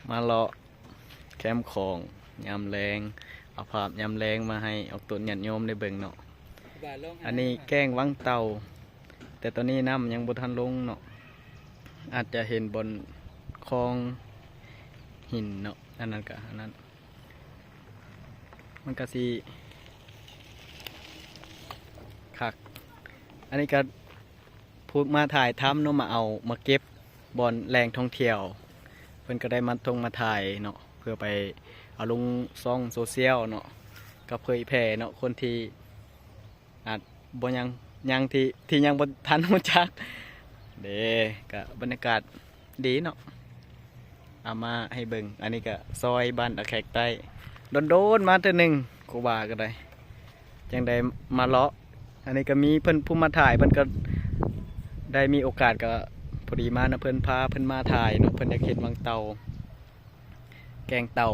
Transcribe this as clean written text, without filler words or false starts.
มาเลาะแคมป์ของยามแรงเอาภาพยามแรงมาให้ออกตนญาติโยมได้เบิ่งเนาะอันนี้แกล้งวังเตาแต่ตอนนี้น้ำยังบ่ทันลงเนาะอาจจะเห็นบนคลองหินเนาะอันนั้นก็อันนั้นมันก็สิคักอันนี้ก็พูดมาถ่ายทำเนาะมาเอามาเก็บบอนแรงท่องเที่ยวเพิ่นก็ได้มาถ่ายเนาะเพื่อไปเอาลงซ่องโซเชียลเนาะก็เผยแพร่เนาะคนที่อาจบ่ยังที่ยังบ่ทันรู้จักเด้ก็บรรยากาศดีเนาะเอามาให้เบิ่งอันนี้ก็ซอยบ้านตะแขกใต้โดนมาเทื่อนึงครูบาก็ได้จังได้มาเลาะอันนี้ก็มีเพิ่นผู้มาถ่ายเพิ่นก็ได้มีโอกาสก็พอดีมานะเพิ่นพาเพิ่นมาถ่ายเนาะเพิ่นอยากเห็นวังเต่าแกงเต่า